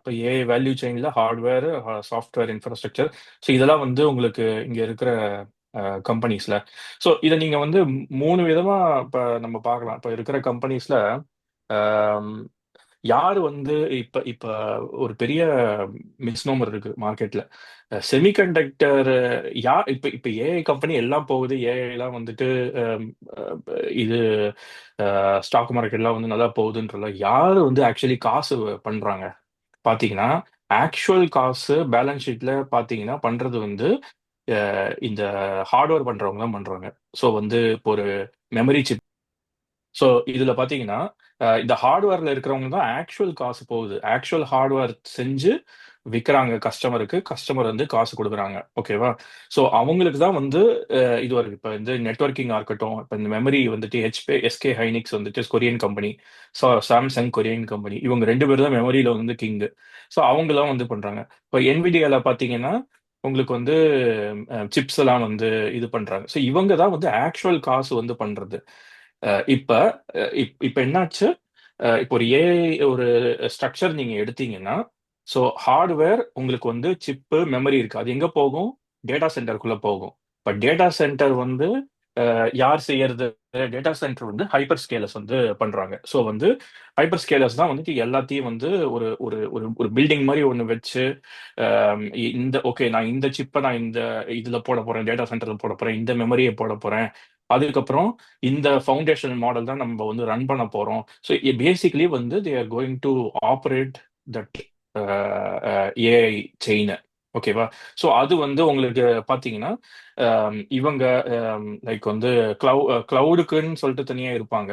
இப்போ AI value செயின்ல hardware, software, infrastructure. So இதெல்லாம் வந்து உங்களுக்கு இங்க இருக்கிற கம்பெனிஸ்ல. ஸோ இதை நீங்க வந்து மூணு விதமா இப்ப நம்ம பார்க்கலாம். இப்ப இருக்கிற கம்பெனிஸ்ல யாரு வந்து இப்ப இப்ப ஒரு பெரிய மிஸ்னோமர் இருக்கு மார்க்கெட்ல. செமிகண்டக்டர். இப்ப இப்ப ஏஐ கம்பெனி எல்லாம் போகுது. ஏஐ எல்லாம் வந்துட்டு அஹ், இது ஸ்டாக் மார்க்கெட்லாம் வந்து நல்லா போகுதுன்றல யாரு வந்து ஆக்சுவலி காசு பண்றாங்க பாத்தீங்கன்னா, ஆக்சுவல் காசு பேலன்ஸ் ஷீட்ல பாத்தீங்கன்னா பண்றது வந்து இந்த ஹார்ட்வேர் பண்றவங்க தான் பண்றாங்க. ஸோ வந்து இப்போ ஒரு மெமரி சிப். ஸோ இதுல பாத்தீங்கன்னா இந்த ஹார்ட்வேர்ல இருக்கிறவங்க தான் ஆக்சுவல் காசு போகுது. ஆக்சுவல் ஹார்ட்வேர் செஞ்சு விற்கிறாங்க கஸ்டமருக்கு. கஸ்டமர் வந்து காசு கொடுக்குறாங்க. ஓகேவா? ஸோ அவங்களுக்கு தான் வந்து இது வரைக்கும் இப்போ இந்த நெட்வொர்க்கிங்கா இருக்கட்டும், இப்போ இந்த மெமரி வந்துட்டு ஹெச்பி எஸ்கே ஹைனிக்ஸ் வந்துட்டு Korean company, Samsung Korean company, இவங்க ரெண்டு பேரும் தான் மெமரியில வந்து கிங்கு. ஸோ அவங்களாம் வந்து பண்றாங்க. இப்போ NVIDIAல பாத்தீங்கன்னா உங்களுக்கு வந்து சிப்ஸ் எல்லாம் வந்து இது பண்றாங்க. ஸோ இவங்க தான் வந்து ஆக்சுவல் காசு வந்து பண்றது. இப்ப இப்ப என்னாச்சு? இப்போ ஒரு ஏஐ ஒரு ஸ்ட்ரக்சர் நீங்க எடுத்தீங்கன்னா, ஸோ ஹார்ட்வேர் உங்களுக்கு வந்து சிப்பு, மெமரி இருக்கு. அது எங்க போகும்? டேட்டா சென்டருக்குள்ள போகும். இப்ப டேட்டா சென்டர் வந்து யார் செய்யறது? டேட்டா சென்டர் வந்து ஹைப்பர் ஸ்கேலர்ஸ் வந்து பண்றாங்க. ஸோ வந்து ஹைப்பர் ஸ்கேலர்ஸ் தான் வந்துட்டு எல்லாத்தையும் வந்து ஒரு ஒரு ஒரு ஒரு பில்டிங் மாதிரி ஒன்று வச்சு, இந்த ஓகே நான் இந்த சிப்பை நான் இந்த இதுல போட போறேன், டேட்டா சென்டர்ல போட போறேன், இந்த மெமரியை போட போறேன். அதுக்கப்புறம் இந்த ஃபவுண்டேஷன் மாடல் தான் நம்ம வந்து ரன் பண்ண போறோம். ஸோ பேசிக்கலி வந்து they are going to operate that AI chain. ஓகேவா? ஸோ அது வந்து உங்களுக்கு பார்த்தீங்கன்னா இவங்க லைக் வந்து கிளவுடுக்குன்னு சொல்லிட்டு தனியாக இருப்பாங்க.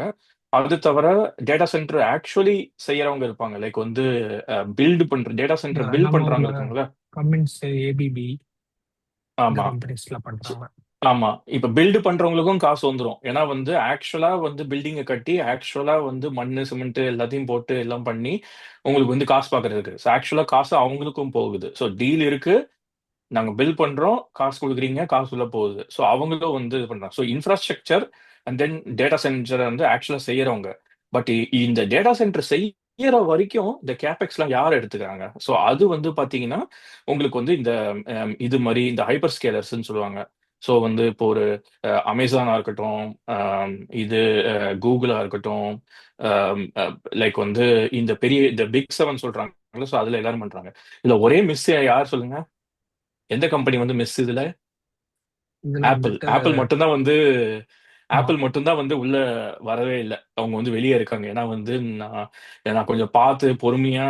அது தவிர டேட்டா சென்டர் ஆக்சுவலி செய்யறவங்க இருப்பாங்க. லைக் வந்து டேட்டா சென்டர் பில்ட் நம்ம பண்றவங்க ஊர்ல இருக்காங்களா? கமின்ஸ், ஏபிபி இந்த ஆமா. கம்பெனிஸ்ல பண்றாங்க. ஆமா. இப்ப பில்டு பண்றவங்களுக்கும் காசு வந்துரும். ஏன்னா வந்து ஆக்சுவலா வந்து பில்டிங்க கட்டி, ஆக்சுவலா வந்து மண்ணு, சிமெண்ட் எல்லாத்தையும் போட்டு எல்லாம் பண்ணி, உங்களுக்கு வந்து காசு பார்க்கறது இருக்கு. ஸோ ஆக்சுவலா காசு அவங்களுக்கும் போகுது. ஸோ டீல் இருக்கு. நாங்க பில் பண்றோம். காசு குடுக்குறீங்க. காசு உள்ள போகுது. ஸோ அவங்களும் வந்து இது பண்றாங்க. So infrastructure and then data centre வந்து ஆக்சுவலா செய்யறவங்க. பட் இந்த டேட்டா சென்டர் செய்யற வரைக்கும் இந்த கேபெக்ஸ்லாம் யார் எடுத்துக்கிறாங்க? ஸோ அது வந்து பாத்தீங்கன்னா, உங்களுக்கு வந்து இந்த இது மாதிரி இந்த ஹைப்பர் ஸ்கேலர்ஸ்ன்னு சொல்லுவாங்க. ஸோ வந்து இப்போ ஒரு அமேசானா இருக்கட்டும், இது கூகுளா இருக்கட்டும், லைக் வந்து இந்த பெரிய இந்த பிக் செவன் சொல்றாங்க. ஸோ அதுல எல்லாரும் பண்றாங்க. இதுல ஒரே மிஸ் யார் சொல்லுங்க? எந்த கம்பெனி வந்து மிஸ் இதுல? இதுல ஆப்பிள். வந்துட்டு ஆப்பிள் மட்டும்தான் வந்து ஆமா. ஆப்பிள் மட்டும்தான் வந்து உள்ள வரவே இல்லை. அவங்க வந்து வெளியே இருக்காங்க. ஏன்னா வந்து நான் நான் கொஞ்சம் பார்த்து பொறுமையா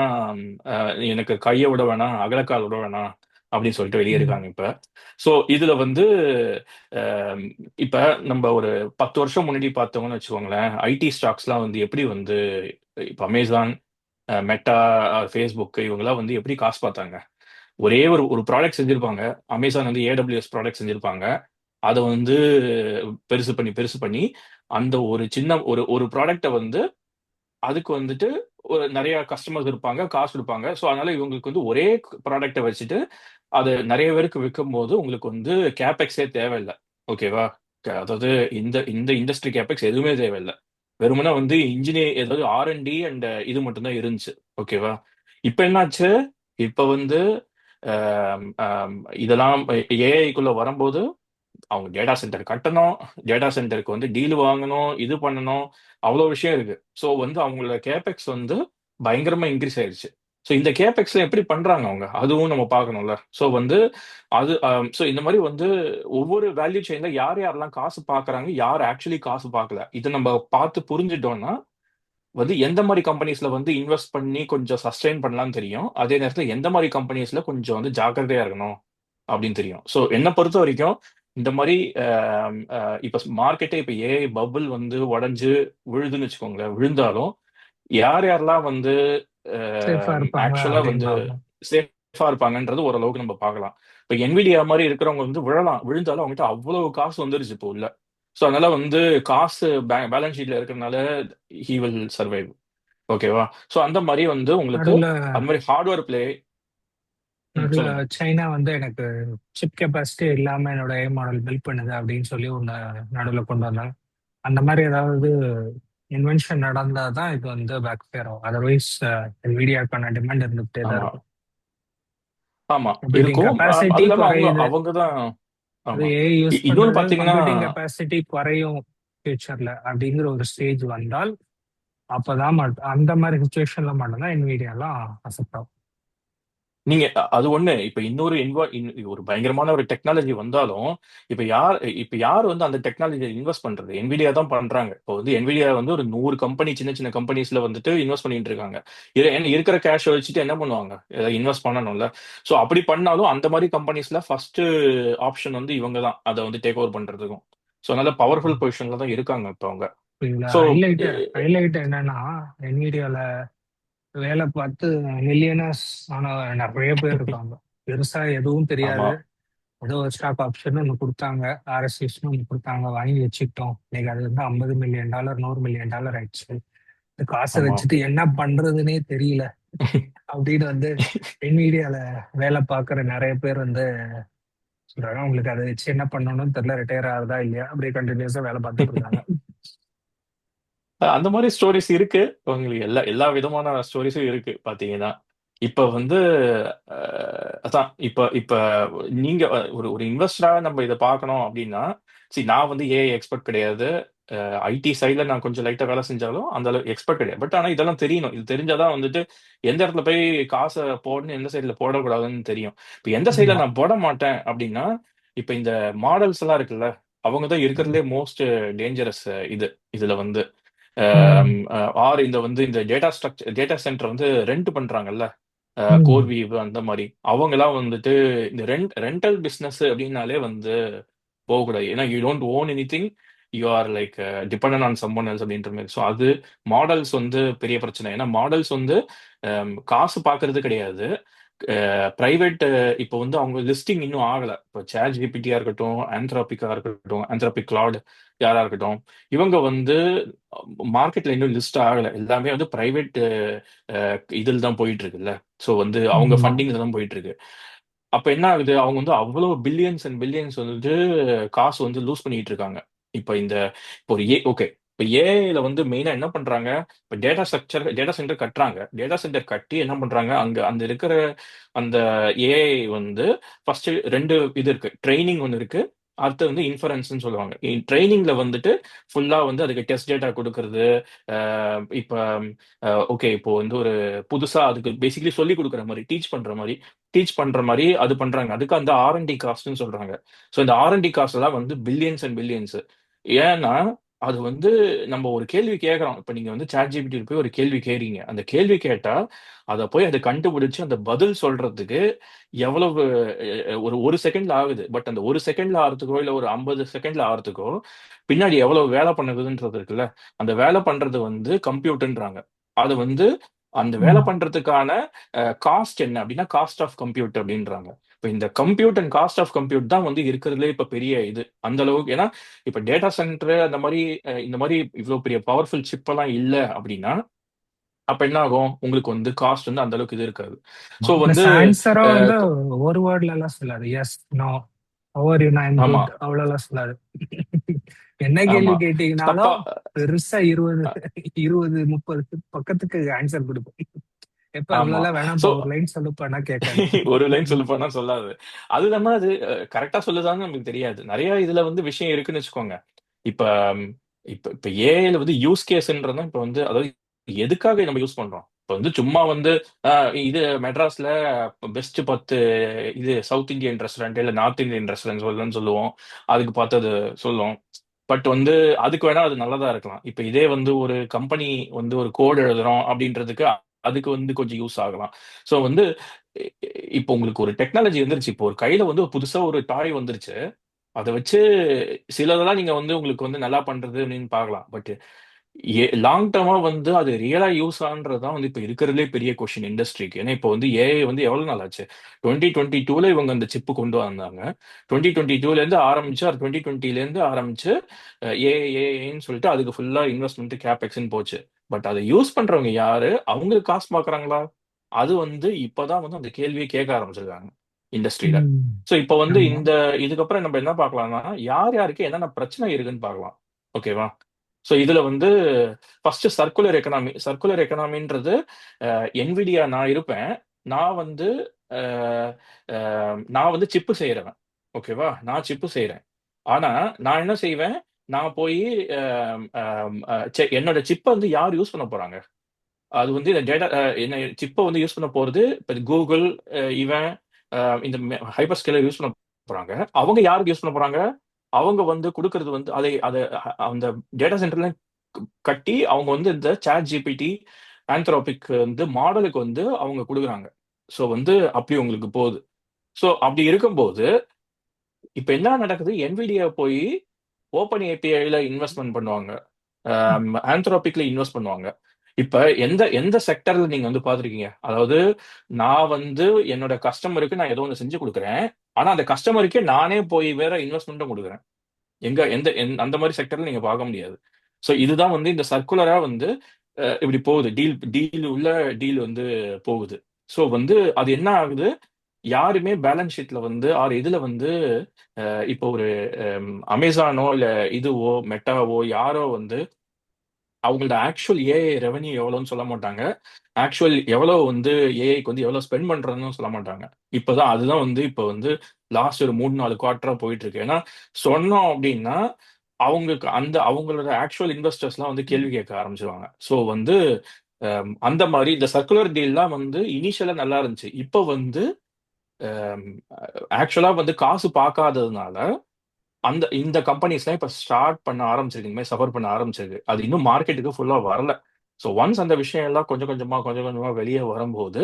எனக்கு கையை விட வேணாம், அகலக்கால் விட வேணாம் அப்படின்னு சொல்லிட்டு வெளியே ம். இருக்காங்க இப்ப. ஸோ இதுல வந்து அஹ், இப்ப நம்ம ஒரு 10 வருஷம் முன்னாடி பார்த்தோம்னு வச்சுக்கோங்களேன், ஐடி ஸ்டாக்ஸ்லாம் வந்து எப்படி வந்து இப்ப அமேசான், மெட்டா, ஃபேஸ்புக் இவங்கெல்லாம் வந்து எப்படி காசு பார்த்தாங்க? ஒரே ஒரு ஒரு ப்ராடக்ட் செஞ்சிருப்பாங்க. அமேசான் வந்து AWS ப்ராடக்ட் செஞ்சிருப்பாங்க. அதை வந்து பெருசு பண்ணி பெருசு பண்ணி அந்த ஒரு சின்ன ஒரு ஒரு ப்ராடக்ட்டை வந்து அதுக்கு வந்துட்டு ஒரு நிறைய கஸ்டமர்ஸ் இருப்பாங்க, காசு கொடுப்பாங்க. ஸோ அதனால இவங்களுக்கு வந்து ஒரே ப்ராடக்ட்டை வச்சுட்டு அது நிறைய பேருக்கு விற்கும் போது உங்களுக்கு வந்து கேபெக்ஸே தேவையில்லை. ஓகேவா? அதாவது இந்த இந்த இண்டஸ்ட்ரி கேபெக்ஸ் எதுவுமே தேவையில்லை. வெறுமனே வந்து இன்ஜினியர் ஏதாவது R&D அண்ட் இது மட்டும்தான் இருந்துச்சு. ஓகேவா? இப்ப என்னாச்சு? இப்ப வந்து ஆம், ஆம், இதெல்லாம் ஏஐக்குள்ள வரும்போது அவங்க டேட்டா சென்டர் கட்டணும், டேட்டா சென்டருக்கு வந்து டீல் வாங்கணும், இது பண்ணணும், அவ்வளோ விஷயம் இருக்கு. ஸோ வந்து அவங்களோட கேபெக்ஸ் வந்து பயங்கரமா இன்க்ரீஸ் ஆயிருச்சு. ஸோ இந்த கேபெக்ஸ்ல எப்படி பண்றாங்க அவங்க? அதுவும் நம்ம பார்க்கணும்ல. ஸோ வந்து அது ஸோ இந்த மாதிரி வந்து ஒவ்வொரு வேல்யூ செயின்ல யார் யாரெல்லாம் காசு பார்க்கறாங்க, யார் ஆக்சுவலி காசு பார்க்கல, இதை நம்ம பார்த்து புரிஞ்சுட்டோம்னா வந்து எந்த மாதிரி கம்பெனிஸ்ல வந்து இன்வெஸ்ட் பண்ணி கொஞ்சம் சஸ்டெயின் பண்ணலாம்னு தெரியும். அதே நேரத்தில் எந்த மாதிரி கம்பெனிஸ்ல கொஞ்சம் வந்து ஜாக்கிரதையா இருக்கணும் அப்படின்னு தெரியும். ஸோ என்னை பொறுத்த வரைக்கும் இந்த மாதிரி இப்ப மார்க்கெட்டே இப்ப ஏஐ பபுள் வந்து உடைஞ்சு விழுதுன்னு வச்சுக்கோங்களேன். விழுந்தாலும் யார் யாரெல்லாம் வந்து சேஃபா இருப்பாங்க ஆக்சுவலா அப்படின்னு வந்து பார்க்கணும். சேஃபா இருப்பாங்கன்றது ஓரளவுக்கு நம்ம பார்க்கலாம். இப்ப NVIDIA மாதிரி இருக்கிறவங்க வந்து விழலாம். விழுந்தாலும் அவங்ககிட்ட அவ்வளவு காசு வந்துருச்சு இப்போ உள்ள. ஸோ அதனால வந்து காசு பேலன்ஸ் ஷீட்ல இருக்கிறதுனால ஹி வில் சர்வைவ். ஓகேவா? ஸோ அந்த மாதிரி வந்து உங்களுக்கு நடுவில் அந்த மாதிரி ஹார்ட்வேர் பிளே. நடுவில் சொல்லுங்க. சைனா வந்து எனக்கு சிப் கெப்பாசிட்டி இல்லாம என்னோட ஏ மாடல் பில்ட் பண்ணுது அப்படின்னு சொல்லி ஒன்று நடுவில் கொண்டு வந்தாங்க. அந்த மாதிரி ஏதாவது இன்வென்ஷன் நடந்தாதான் இது வந்து பேக் ஃபேர் ஆகும். அதர்வைஸ் NVIDIAக்கான டிமாண்ட் இருந்துகிட்டே தான் ஆமா இருக்கும். ஆமா கம்ப்யூட்டிங் இருக்கும். அது கெப்பாசிட்டி இல்லாம குறையுது. அவங்க தான். அது ஆமா. ஏஐ யூஸ் இன்னொன்னு பண்றது பாத்தீங்கன்னா, கம்ப்யூட்டிங் கெப்பாசிட்டி குறையும் ஃபியூச்சர்ல அப்படிங்கிற ஒரு ஸ்டேஜ் வந்தால் அப்பதான் அந்த மாதிரி சுச்சுவேஷன்ல மட்டும்தான் NVIDIAலாம் அக்செப்ட் ஆகும். நீங்க அது ஒண்ணு. இப்ப இன்னொரு ஒரு பயங்கரமான ஒரு டெக்னாலஜி வந்தாலும், இப்ப யார் வந்து அந்த டெக்னாலஜியை இன்வெஸ்ட் பண்றது? NVIDIA தான் பண்றாங்க. இப்போ வந்து NVIDIA வந்து ஒரு 100 கம்பெனி, சின்ன சின்ன கம்பெனிஸ்ல வந்துட்டு இன்வெஸ்ட் பண்ணிட்டு இருக்காங்க. ஏன்னா இருக்கிற கேஷ் வச்சுட்டு என்ன பண்ணுவாங்க? ஏதாவது இன்வெஸ்ட் பண்ணணும்ல. சோ அப்படி பண்ணாலும் அந்த மாதிரி கம்பெனிஸ்ல ஃபர்ஸ்ட் ஆப்ஷன் வந்து இவங்க தான் அதை வந்து டேக் ஓவர் பண்றதுக்கும். சோ அதனால பவர்ஃபுல் பொசிஷன்ல தான் இருக்காங்க இப்ப அவங்க. இதுல சோ ஹைலைட் ஹைலைட் என்னன்னா, NVIDIAல வேலை பார்த்து மில்லியனர்ஸ் ஆன நிறைய பேர் இருக்காங்க. பெருசா எதுவும் ஆமா தெரியாது. ஏதோ ஒரு ஸ்டாக் ஆப்ஷன் ஒன்று கொடுத்தாங்க, RSUஸ்னு ஒன்று கொடுத்தாங்க, வாங்கி வச்சுக்கிட்டோம். இன்னைக்கு அது வந்து $50 மில்லியன் $100 மில்லியன் ஆயிடுச்சு. இந்த காசை ஆமா. வச்சுட்டு என்ன பண்றதுன்னே தெரியல அப்படின்னு வந்து NVIDIAல வேலை பார்க்குற நிறைய பேர் வந்து சொல்றாங்க. உங்களுக்கு அதை வச்சு என்ன பண்ணணும்னு தெரியல, ரிட்டையர் ஆகுதா இல்லையா, அப்படியே கண்டினியூஸா வேலை பார்த்துட்டு இருக்காங்க. அந்த மாதிரி ஸ்டோரிஸ் இருக்கு. உங்களுக்கு எல்லா எல்லா விதமான ஸ்டோரிஸும் இருக்கு பாத்தீங்கன்னா. இப்ப வந்து அதான் இப்ப இப்ப நீங்க ஒரு ஒரு இன்வெஸ்டரா நம்ம இதை பார்க்கணும் அப்படின்னா, சரி நான் வந்து ஏஐ எக்ஸ்பர்ட் கிடையாது. ஐடி சைட்ல நான் கொஞ்சம் லைட்டா வேலை செஞ்சாலும் அந்த அளவு எக்ஸ்பர்ட் கிடையாது. பட் ஆனா இதெல்லாம் தெரியணும். இது தெரிஞ்சாதான் வந்துட்டு எந்த இடத்துல போய் காசை போடணும், எந்த சைட்ல போடக்கூடாதுன்னு தெரியும். இப்ப எந்த சைட்ல ஆமா. நான் போட மாட்டேன் அப்படின்னா, இப்ப இந்த மாடல்ஸ் எல்லாம் இருக்குல்ல, அவங்க தான் இருக்கிறதுலே மோஸ்ட் டேஞ்சரஸ். இது இதுல வந்து ம். ஆர் இந்த வந்து இந்த டேட்டா சென்டர் வந்து ரெண்ட் பண்றாங்கல்ல, ம். கோர்வீவ் அந்த மாதிரி அவங்க எல்லாம் வந்துட்டு இந்த ரெண்டல் பிசினஸ் அப்படின்னாலே வந்து போகக்கூடாது. ஏன்னா you don't own any thing, you are like depend on someone else அப்படின்ற மாதிரி. ஸோ அது மாடல்ஸ் வந்து பெரிய பிரச்சனை. ஏன்னா மாடல்ஸ் வந்து காசு பார்க்கறது கிடையாது. பிரைவேட் இப்போ வந்து அவங்க லிஸ்டிங் இன்னும் ஆகல. இப்போ சேட் ஜிபிடியா இருக்கட்டும், ஆந்த்ராபிக்கா இருக்கட்டும், ஆந்த்ராபிக் கிளவுட் யாரா இருக்கட்டும், இவங்க வந்து மார்க்கெட்ல இன்னும் லிஸ்ட் ஆகல. எல்லாமே வந்து பிரைவேட் இதில் தான் போயிட்டு இருக்குல்ல. ஸோ வந்து அவங்க ஆமா. ஃபண்டிங் தான் போயிட்டு இருக்கு. அப்ப என்ன ஆகுது? அவங்க வந்து அவ்வளவு பில்லியன்ஸ் அண்ட் பில்லியன்ஸ் வந்துட்டு காசு வந்து லூஸ் பண்ணிட்டு இருக்காங்க. இப்ப இந்த இப்போ ஒரு ஓகே. இப்ப ஏஐல வந்து மெயினா என்ன பண்றாங்க? இப்ப டேட்டா சென்டர் கட்டுறாங்க. டேட்டா சென்டர் கட்டி என்ன பண்றாங்க? அங்க அந்த இருக்கிற அந்த ஏஐ வந்து ஃபர்ஸ்ட் ரெண்டு இது இருக்கு. ட்ரைனிங் ஒன்னு இருக்கு. அடுத்து வந்து இன்ஃபரன்ஸ்னு சொல்லுவாங்க. ட்ரைனிங்ல வந்துட்டு ஃபுல்லா வந்து அதுக்கு டெஸ்ட் டேட்டா கொடுக்கறது. இப்ப ஓகே இப்போ வந்து ஒரு புதுசா அதுக்கு பேசிக்கலி சொல்லி கொடுக்குற மாதிரி, டீச் பண்ற மாதிரி அது பண்றாங்க. அதுக்கு அந்த ஆர்என்டி காஸ்ட்னு சொல்றாங்க. ஸோ இந்த ஆர்என்டி காஸ்ட் எல்லாம் வந்து பில்லியன்ஸ் அண்ட் பில்லியன்ஸ். ஏன்னா அது வந்து நம்ம ஒரு கேள்வி கேட்கறோம். இப்ப நீங்க வந்து சாட் ஜிபிடி போய் ஒரு கேள்வி கேட்கறீங்க. அந்த கேள்வி கேட்டா அதை போய் அதை கண்டுபிடிச்சு அந்த பதில் சொல்றதுக்கு எவ்வளவு ஒரு செகண்ட்ல ஆகுது. பட் அந்த ஒரு செகண்ட்ல ஆகிறதுக்கோ இல்ல ஒரு 50 செகண்ட்ல ஆகிறதுக்கோ பின்னாடி எவ்வளவு வேலை பண்ணுதுன்றது இருக்குல்ல. அந்த வேலை பண்றது வந்து கம்ப்யூட்டர்ன்றாங்க. அது வந்து அந்த வேலை ம். பண்றதுக்கான காஸ்ட் என்ன அப்படின்னா காஸ்ட் ஆஃப் கம்ப்யூட் அப்படின்றாங்க. இப்ப இந்த compute and cost of compute தான் வந்து இருக்கிறதுலே இப்ப பெரிய இது அந்த அளவுக்கு. ஏன்னா இப்ப டேட்டா சென்டர் அந்த மாதிரி இந்த மாதிரி இவ்வளவு பெரிய பவர்ஃபுல் சிப் எல்லாம் இல்ல அப்படின்னா அப்ப என்ன ஆகும்? உங்களுக்கு வந்து காஸ்ட் வந்து அந்த அளவுக்கு இது இருக்காது. சோ பிளஸ் வந்து ஆன்சரும் வந்து அஹ், ஒரு வேர்ட்ல எல்லாம் சொல்லாது. எஸ், நோ, ஹவ் யூ, நான் ஆமா குட், அவ்வளோலாம் சொல்லாது. என்ன ஆமா கேள்வி தப்பா. கேட்டீங்கனாலும் பெருசா 20 20 30 பக்கத்துக்கு ஆன்சர் கொடுக்கும். எப்ப ஆமா. இவ்வளவு சோ வேணாம்ப்பா, ஒரு லைன் சொல்லுப்பானா கேட்காது. ஒரு லைன் சொல்லுப்பான்னா சொல்லாது. அது இல்லாம அது கரெக்டா சொல்லுதான்னு நமக்கு தெரியாது. நிறைய இதுல வந்து விஷயம் இருக்குன்னு வச்சுக்கோங்க. இப்ப ம், இப்ப இப்ப ஏஐல வந்து யூஸ் கேஸ்ன்றதும் இப்ப வந்து அதாவது எதுக்காக நம்ம யூஸ் பண்றோம்? இப்ப வந்து சும்மா வந்து இது மெட்ராஸ்ல பெஸ்ட் 10 இது சவுத் இந்தியன் ரெஸ்டாரண்ட் இல்ல நார்த் இந்தியன் ரெஸ்டாரண்ட் சொல்லணும்னு சொல்லுவோம். அதுக்கு பார்த்து அது சொல்லும். பட் வந்து அதுக்கு வேணா அது நல்லதா இருக்கலாம். இப்ப இதே வந்து ஒரு கம்பெனி வந்து ஒரு கோட் எழுதுறோம் அப்படின்றதுக்கு அதுக்கு வந்து கொஞ்சம் யூஸ் ஆகலாம். ஸோ வந்து இப்போ உங்களுக்கு ஒரு டெக்னாலஜி வந்துருச்சு. இப்போ ஒரு கையில வந்து புதுசா ஒரு டாய் வந்துருச்சு. அத வச்சு சிலதெல்லாம் நீங்க வந்து உங்களுக்கு வந்து நல்லா பண்றது அப்படின்னு பார்க்கலாம். பட் லாங் டர்மா வந்து அது ரியலா யூஸ் ஆன்றது தான் வந்து இப்ப இருக்கிறதுலே பெரிய கொஸ்டின் இண்டஸ்ட்ரிக்கு. ஏன்னா இப்போ வந்து ஏஐ வந்து எவ்வளவு நாள் ஆச்சு? 2022ல இவங்க அந்த சிப்பு கொண்டு வந்தாங்க. 2022ல இருந்து ஆரம்பிச்சு, அது 2020ல இருந்து ஆரம்பிச்சு ஏஐன்னு சொல்லிட்டு அதுக்கு ஃபுல்லா இன்வெஸ்ட்மெண்ட் கேபெக்ஸ்ன்னு போச்சு. பட் அதை யூஸ் பண்றவங்க யாரு? அவங்களுக்கு காசு பார்க்கறாங்களா? அது வந்து இப்பதான் வந்து அந்த கேள்வியை கேட்க ஆரம்பிச்சிருக்காங்க இண்டஸ்ட்ரியில. ம். சோ இப்போ வந்து ஆமா. இதுக்கப்புறம் நம்ம என்ன பார்க்கலாம்னா, யார் யாருக்கு என்னென்ன பிரச்சனை இருக்குன்னு பார்க்கலாம். ஓகேவா? ஸோ இதுல வந்து ஃபர்ஸ்ட் சர்க்குலர் எக்கனாமின்றது என்விடியா நான் இருப்பேன். நான் வந்து அஹ், நான் வந்து சிப்பு செய்யறவன். ஓகேவா, நான் சிப்பு செய்யறேன். ஆனா நான் என்ன செய்வேன், நான் போய் என்னோட சிப்பை வந்து யார் யூஸ் பண்ண போறாங்க, அது வந்து இந்த டேட்டா என்ன சிப்பை வந்து யூஸ் பண்ண போறது இப்போ கூகுள், இவன் இந்த ஹைப்பர் ஸ்கேலர் யூஸ் பண்ண போறாங்க. அவங்க யாருக்கு யூஸ் பண்ண போறாங்க, அவங்க வந்து கொடுக்கறது வந்து அதை அந்த டேட்டா சென்டர்ல கட்டி அவங்க வந்து இந்த சாட் ஜிபிடி ஆந்த்ரோபிக் வந்து மாடலுக்கு வந்து அவங்க கொடுக்குறாங்க. ஸோ வந்து அப்படி உங்களுக்கு போகுது. ஸோ அப்படி இருக்கும்போது இப்ப என்ன நடக்குது, என்விடியா போய் ஓப்பன் ஏபிஐல இன்வெஸ்ட்மெண்ட் பண்ணுவாங்க, ஆந்த்ரோபிக்ல இன்வெஸ்ட் பண்ணுவாங்க. இப்ப எந்த எந்த செக்டர்ல நீங்க வந்து பாத்திருக்கீங்க, அதாவது நான் வந்து என்னோட கஸ்டமருக்கு நான் ஏதோ ஒன்று செஞ்சு கொடுக்குறேன், ஆனா அந்த கஸ்டமருக்கே நானே போய் வேற இன்வெஸ்ட்மெண்ட்டும் கொடுக்குறேன். அந்த மாதிரி செக்டர்ல நீங்க பார்க்க முடியாது. ஸோ இதுதான் வந்து இந்த சர்க்குலரா வந்து இப்படி போகுது, டீல் உள்ள டீல் வந்து போகுது. ஸோ வந்து அது என்ன ஆகுது, யாருமே பேலன்ஸ் ஷீட்ல வந்து ஆர் இதுல வந்து இப்போ ஒரு அமேசானோ இல்ல இதுவோ மெட்டாவோ யாரோ வந்து அவங்களோட ஆக்சுவல் ஏஐ ரெவன்யூ எவ்வளோன்னு சொல்ல மாட்டாங்க, ஆக்சுவல் எவ்வளவு வந்து ஏஐக்கு வந்து எவ்வளவு ஸ்பெண்ட் பண்றதுன்னு சொல்ல மாட்டாங்க. இப்பதான் அதுதான் வந்து இப்போ வந்து லாஸ்ட் ஒரு 3-4 குவார்டரா போயிட்டு இருக்கு. ஏன்னா சொன்னோம் அப்படின்னா அவங்களுக்கு அந்த அவங்களோட ஆக்சுவல் இன்வெஸ்டர்ஸ்லாம் வந்து கேள்வி கேட்க ஆரம்பிச்சிருவாங்க. ஸோ வந்து அந்த மாதிரி இந்த சர்க்குலர் டீல்லாம் வந்து இனிஷியலா நல்லா இருந்துச்சு. இப்போ வந்து ஆக்சுவலா வந்து காசு பார்க்காததுனால இந்த கம்பெனிஸ்லாம் இப்ப ஸ்டார்ட் பண்ண ஆரம்பிச்சிருக்கு, இந்த மாதிரி சஃபர் பண்ண ஆரம்பிச்சிருக்கு. அது இன்னும் மார்க்கெட்டுக்கு ஃபுல்லா வரல. ஸோ ஒன்ஸ் அந்த விஷயம் எல்லாம் கொஞ்சம் கொஞ்சமா வெளியே வரும்போது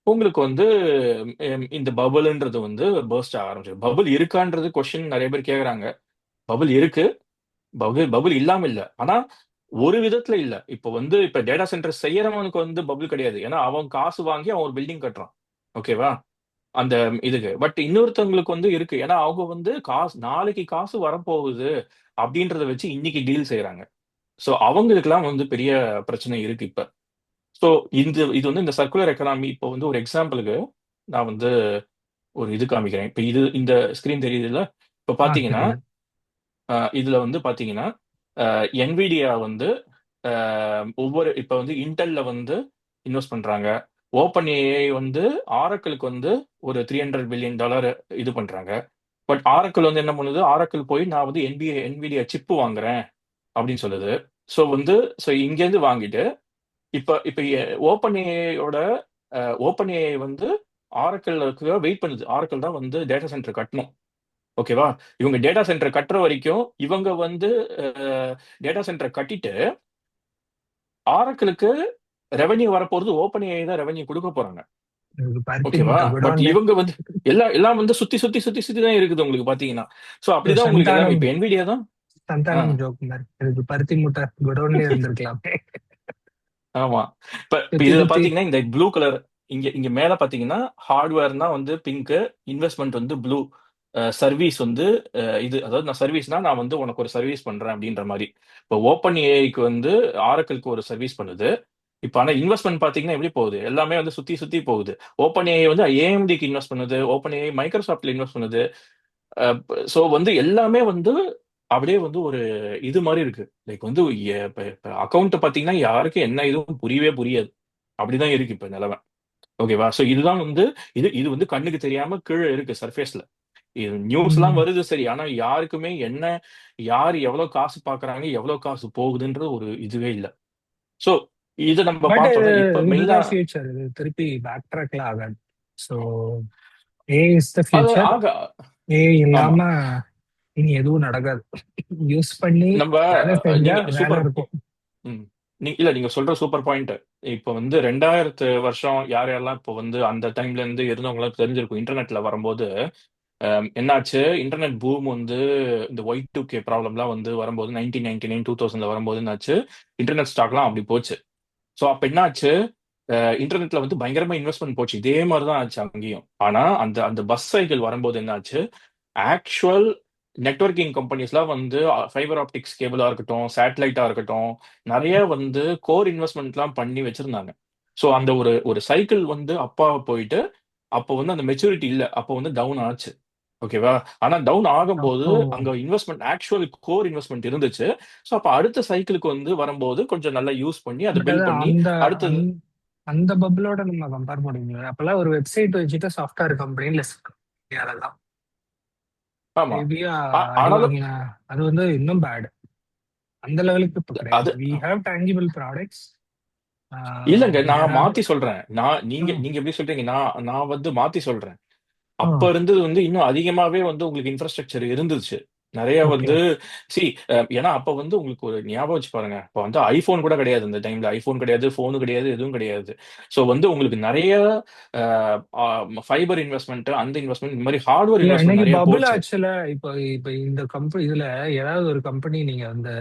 உங்களுக்கு வந்து இந்த பபுள்ன்றது வந்து பர்ஸ்ட் ஆக ஆரம்பிச்சிருக்கு. பபுள் இருக்கான்றது கொஸ்டின் நிறைய பேர் கேக்குறாங்க. பபுள் இருக்கு, பபுள் பபுள் இல்லாம இல்ல. ஆனா ஒரு விதத்துல இல்ல. இப்போ வந்து இப்ப டேட்டா சென்டர் செய்யறவனுக்கு வந்து பபுள் கிடையாது, ஏன்னா அவன் காசு வாங்கி அவன் ஒரு பில்டிங் கட்டுறான். ஓகேவா, அந்த இதுக்கு. பட் இன்னொருத்தவங்களுக்கு வந்து இருக்கு, ஏன்னா அவங்க வந்து காசு நாளைக்கு காசு வரப்போகுது அப்படின்றத வச்சு இன்னைக்கு டீல் செய்யறாங்க. ஸோ அவங்களுக்குலாம் வந்து பெரிய பிரச்சனை இருக்கு இப்ப. ஸோ இது வந்து இந்த சர்க்குலர் எக்கனாமி இப்போ வந்து ஒரு எக்ஸாம்பிளுக்கு நான் வந்து ஒரு இது காமிக்கிறேன். இப்போ இந்த ஸ்கிரீன் தெரியுதுல்ல, இப்போ பாத்தீங்கன்னா தெரியுது. இதுல வந்து பாத்தீங்கன்னா என்விடியா வந்து ஒவ்வொரு இப்ப வந்து இன்டெல்ல வந்து இன்வெஸ்ட் பண்றாங்க. ஓப்பன் ஏஐ வந்து ஆரக்கிளுக்கு வந்து ஒரு $300 பில்லியன் இது பண்றாங்க. பட் ஆரக்கிள் வந்து என்ன பண்ணுது, ஆரக்கிள் போய் நான் வந்து NVIDIA சிப்பு வாங்குறேன் அப்படின்னு சொல்லுது. ஸோ வந்து ஸோ இங்கேருந்து வாங்கிட்டு இப்ப இப்ப ஓப்பன் ஏஐயோட ஓப்பன் ஏஐ வந்து ஆரக்கிளுக்கு வெயிட் பண்ணுது. ஆரக்கிள் தான் வந்து டேட்டா சென்டர் கட்டணும். ஓகேவா, இவங்க டேட்டா சென்டர் கட்டுற வரைக்கும் இவங்க வந்து டேட்டா சென்டர் கட்டிட்டு ஆரக்கிளுக்கு ரெவென்யூ வரப்போறது ஓப்பன் ஏஐ தான் ரெவென்யூ கொடுக்க போறாங்க. எனக்கு பருத்தி ஓகேவா, மூட்டை பட் குடோன்ல இவங்க வந்து எல்லாம் வந்து சுத்தி சுத்தி சுத்தி சுத்தி தான் இருக்குது உங்களுக்கு பாத்தீங்கன்னா. சோ ஒரு அப்படிதான் உங்களுக்கு எல்லாமே சந்தானம் இப்ப NVIDIA தான். ஆ, சந்தானம் ஜோக் மாதிரி எனக்கு பருத்தி மூட்டை குடோன்லயே இருந்திருக்கலாமே. ஆமா. இப்ப இப்ப சுத்தி இதுல சுத்தி. பாத்தீங்கன்னா இந்த ப்ளூ கலர் இங்க இங்க மேல பாத்தீங்கன்னா ஹார்ட்வேர்னா வந்து பிங்க், இன்வெஸ்ட்மெண்ட் வந்து ப்ளூ, சர்வீஸ் வந்து இது அதாவது நான் சர்வீஸ்னா நான் வந்து உனக்கு ஒரு சர்வீஸ் பண்றேன் அப்படின்ற மாதிரி. இப்போ ஓப்பன் ஏஐக்கு வந்து ஆரக்கிளுக்கு ஒரு சர்வீஸ் பண்ணுது. இப்ப ஆனா இன்வெஸ்ட்மெண்ட் பாத்தீங்கன்னா எப்படி போகுது, எல்லாமே வந்து சுத்தி சுத்தி போகுது. ஓப்பன் ஏஐ வந்து ஏஎம்டிக்கு இன்வெஸ்ட் பண்ணுது, ஓப்பன் ஏஐ மைக்ரோசாஃப்ட்ல இன்வெஸ்ட் பண்ணுது. சோ வந்து எல்லாமே வந்து அப்படியே வந்து ஒரு இது மாதிரி இருக்கு. லைக் வந்து அக்கௌண்ட் பாத்தீங்கன்னா யாருக்கு என்ன இதுவும் புரியவே புரியாது. அப்படிதான் இருக்கு இப்ப நிலைமை. ஓகேவா, சோ இதுதான் வந்து இது இது வந்து கண்ணுக்கு தெரியாம கீழே இருக்கு சர்ஃபேஸ்ல. இது நியூஸ் எல்லாம் ம். வருது சரி, ஆனா யாருக்குமே என்ன, யார் எவ்வளவு காசு பாக்குறாங்க எவ்வளவு காசு போகுதுன்றது ஒரு இதுவே இல்ல. சோ இதை நம்ம பட் பார்த்தோம்னா இப்ப மெயினா இதுதான் ஃபியூச்சர். இது திருப்பி பேக் ட்ராக்ல ஆகாது. ஸோ ஏஐ இஸ் த அது ஃபியூச்சர். ஆக ஏஐ ஆமா. இல்லாம இனி எதுவும் நடக்காது. யூஸ் பண்ணி நம்ம வேலை செஞ்சா நீங்க வேலை சூப்பர். இருக்கும். ம். இல்ல நீங்க சொல்ற சூப்பர் பாயிண்ட். இப்ப வந்து 2000 வருஷம் யார் யாரெல்லாம் இப்போ வந்து அந்த டைம்ல இருந்து இருந்தவங்களுக்கு தெரிஞ்சிருக்கும். இன்டர்நெட்ல வரும்போது என்னாச்சு, இன்டர்நெட் பூம் வந்து இந்த Y2K ப்ராப்ளம்லாம் வந்து வரும்போது 1999 2000ல வரும்போது என்னாச்சு, இன்டர்நெட் ஸ்டாக்லாம் அப்படி போச்சு. ஸோ அப்ப என்னாச்சு, இன்டர்நெட்ல வந்து பயங்கரமா இன்வெஸ்ட்மெண்ட் போச்சு. இதே மாதிரி தான் ஆச்சு அங்கேயும். ஆனா அந்த அந்த பஸ் சைக்கிள் வரும்போது என்னாச்சு, ஆக்சுவல் நெட்வொர்க்கிங் கம்பெனிஸ்லாம் வந்து ஃபைபர் ஆப்டிக்ஸ் கேபிளா இருக்கட்டும், சேட்டலைட்டா இருக்கட்டும், நிறைய வந்து கோர் இன்வெஸ்ட்மெண்ட்லாம் பண்ணி வச்சிருந்தாங்க. ஸோ அந்த ஒரு ஒரு சைக்கிள் வந்து அப்பா போயிட்டு அப்போ வந்து அந்த மெச்சூரிட்டி இல்ல, அப்போ வந்து டவுன் ஆச்சு. ஓகேவா? ஆனா டவுன் ஆகும்போது அப்போ அங்க இன்வெஸ்ட்மெண்ட் ஆக்சுவல் கோர் இன்வெஸ்ட்மெண்ட் இருந்துச்சு. ஸோ அப்ப அடுத்த சைக்கிளுக்கு வந்து வரும்போது கொஞ்சம் நல்லா யூஸ் பண்ணி அதை பட் அது பில்ட் பண்ணி அந்த அடுத்தது. அந்த அந்த பபிளோட நம்ம கம்பேர் பண்ணுவீங்க. அப்பெல்லாம் ஒரு வெப்சைட் வச்சுட்டு சாஃப்ட்வேர் கம்பெனில தான் ஆமா. ஹெவியா அடி ஆனாலும் வாங்கின. அது வந்து இன்னும் பேட். அந்த லெவலுக்கு இப்ப கிடையாது. அது வி ஹேவ் டேங்கிபிள் ப்ராடக்ட்ஸ். இல்லங்க. தேர் நான் ஆர். மாத்தி சொல்றேன். நீங்க நீங்க எப்படி சொல்றீங்க? நான் வந்து மாத்தி சொல்றேன். அப்ப ஓகே. இருந்தது வந்து இன்னும் அதிகமாவே வந்து உங்களுக்கு இன்ஃப்ராஸ்ட்ரக்சர் இருந்துச்சு. நெறைய வந்து சி ஏன்னா அப்ப வந்து உங்களுக்கு ஒரு ஞாபகம் வச்சு பாருங்க. அப்ப வந்து ஐஃபோன் கூட கிடையாது அந்த டைம்ல. ஐஃபோன் கிடையாது, ஃபோனு கிடையாது, எதுவும் கிடையாது. ஸோ வந்து உங்களுக்கு நெறைய அ அ ஃபைபர் இன்வெஸ்ட்மென்ட், அந்த இன்வெஸ்ட்மென்ட் இந்த மாரி ஹார்ட்வேர் இல்ல இன்வெஸ்ட்மென்ட் இன்னைக்கு நெறைய பபுள் போச்சு. ஆச்சுல. இப்ப இப்ப இந்த கம்பெனி இதுல ஏதாவது ஒரு கம்பெனி நீங்க வந்து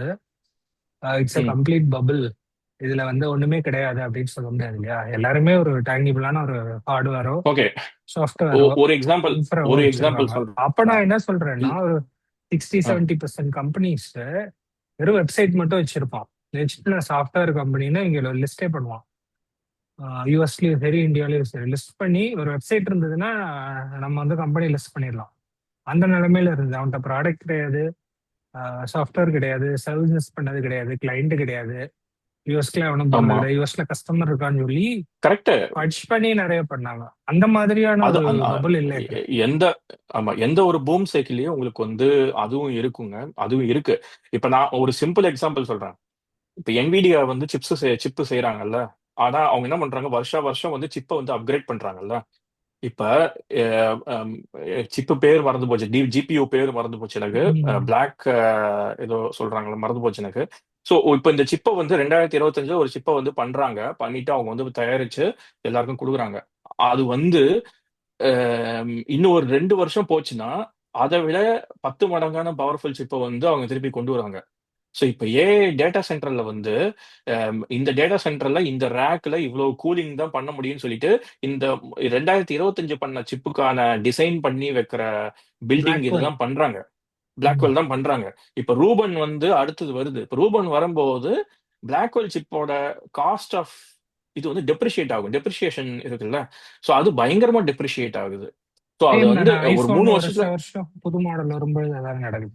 இட்ஸ் அ ம். கம்ப்ளீட் பபுள், இதுல வந்து ஒண்ணுமே கிடையாது அப்படின்னு சொல்ல முடியாது இல்லையா? எல்லாருமே ஒரு டேங்கிபிளான ஒரு ஹார்ட்வேரோ ஓகே. சாஃப்ட்வேரோ ஒரு எக்ஸாம்பிள் இன்ஃப்ராவோ ஒரு எக்ஸாம்பிள் வச்சிருக்காங்க. அப்ப சொல்றேன். நான் என்ன சொல்றேன்னா, ல் ஒரு 60 அ 70% கம்பெனிஸ் வெறும் வெப்சைட் மட்டும் வச்சிருப்பான். வச்சுட்டு நான் சாஃப்ட்வேர் கம்பெனின்னு இங்க லிஸ்டே பண்ணுவான். யூஎஸ்லயும் சரி, இந்தியாலயும் சரி லிஸ்ட் பண்ணி ஒரு வெப்சைட் இருந்ததுன்னா நம்ம வந்து கம்பெனி லிஸ்ட் பண்ணிடலாம். அந்த நிலைமையில இருந்தது. அவன்கிட்ட ப்ராடக்ட் கிடையாது, சாஃப்ட்வேர் கிடையாது, சர்வீசஸ் பண்ணது கிடையாது, கிளைண்ட் கிடையாது. யூஎஸ்ல அவனும் போறது ஆமா. கிடையாது, யூஎஸ்ல கஸ்டமர் இருக்கான்னு சொல்லி கரெக்ட். பட்ச் பண்ணி நிறைய பண்ணாங்க. அந்த மாதிரியான அது ஒரு அந் அ பபுள் இல்லை இப்ப. எந்த ஆமா. எந்த ஒரு பூம் சைக்கிள்லயும் உங்களுக்கு வந்து அதுவும் இருக்குங்க. அதுவும் இருக்கு. இப்ப நான் ஒரு சிம்பிள் எக்ஸாம்பிள் சொல்றேன். இப்ப NVIDIA வந்து சிப் செய்றாங்கல்ல. ஆனா அவங்க என்ன பண்றாங்க? வருஷா வருஷம் வந்து சிப்ப வந்து அப்கிரேட் பண்றாங்கல்ல. இப்ப அ அம் சிப் பேர் மறந்து போச்சு. GPU பேர் மறந்து போச்சு எனக்கு. ம். பிளாக் ஏதோ சொல்றாங்கல்ல, மறந்து போச்சு எனக்கு. ஸோ இப்ப இந்த சிப்ப வந்து 2025 ஒரு சிப்ப வந்து பண்றாங்க. பண்ணிட்டு அவங்க வந்து தயாரிச்சு எல்லாருக்கும் குடுக்குறாங்க. அது வந்து இன்னும் ஒரு 2 வருஷம் போச்சுன்னா, அத விட 10 மடங்கான பவர்ஃபுல் சிப்ப வந்து அவங்க திருப்பி கொண்டு வராங்க. ஸோ இப்ப ஏஐ டேட்டா சென்டர்ல வந்து இந்த டேட்டா சென்டர்ல இந்த ரேக்ல இவ்வளவு கூலிங் தான் பண்ண முடியும்னு சொல்லிட்டு, இந்த 2025 பண்ண சிப்புக்கான டிசைன் பண்ணி வைக்கிற பில்டிங் பிளாக்வெல். இதெல்லாம் பண்றாங்க. ம். பிளாக்வெல் தான் பண்றாங்க. இப்ப ரூபன் வந்து அடுத்தது வருது. இப்ப ரூபன் வரும்போது பிளாக்வெல் சிப்போட காஸ்ட் ஆஃப் இது வந்து டெப்ரிஷியேட் ஆகும். டெப்ரிசியேஷன் இருக்குல்ல. ஸோ அது பயங்கரமா டெப்ரிஷியேட் ஆகுது. ஸோ அது சேம் வந்து தானே. ஒரு ஐபோன் 3 வருஷத்துல வருஷம் வருஷம் புது மாடல் வரும்பொழுது அதான் நடக்குது.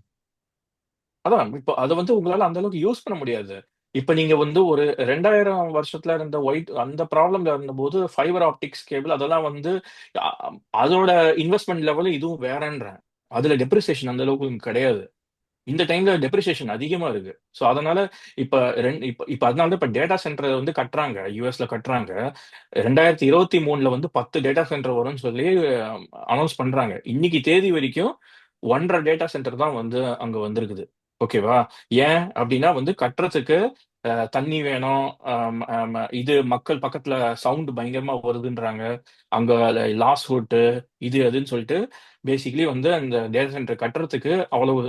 அதான் இப்ப அத வந்து உங்களால அந்த அளவுக்கு யூஸ் பண்ண முடியாது. இப்ப நீங்க வந்து ஒரு 2000 வருஷத்துல இருந்த அந்த ப்ராப்ளம்ல இருந்தபோது ஃபைபர் ஆப்டிக்ஸ் கேபிள் அதெல்லாம் வந்து அ அதோட இன்வெஸ்ட்மென்ட் லெவல் இதுவும் வேறன்றேன். அதுல டெப்ரிசியேஷன் அந்த அளவுக்கு கிடையாது. இந்த டைம்ல டெப்ரிசியேஷன் அதிகமா இருக்கு. ஸோ அதனால இப்ப இப்ப இப்ப அதனால தான் இப்ப டேட்டா சென்டர் வந்து கட்டுறாங்க. யுஎஸ்ல கட்டுறாங்க. 2023ல வந்து 10 டேட்டா சென்டர் வரும்னு சொல்லி அனௌன்ஸ் பண்றாங்க. இன்னைக்கு தேதி வரைக்கும் 1 1/2 டேட்டா சென்டர் தான் வந்து அங்க வந்திருக்குது. ஓகேவா? ஏன் அப்டின்னா வந்து கட்டுறதுக்கு தண்ணி வேணும். இது மக்கள் பக்கத்துல சவுண்ட் பயங்கரமா வருதுன்றாங்க. அங்க லாஸ் ரூட் இது அதுன்னு சொல்லிட்டு பேசிக்கலி வந்து அந்த டேட்டா சென்டர் கட்டுறதுக்கு அவ்வளவு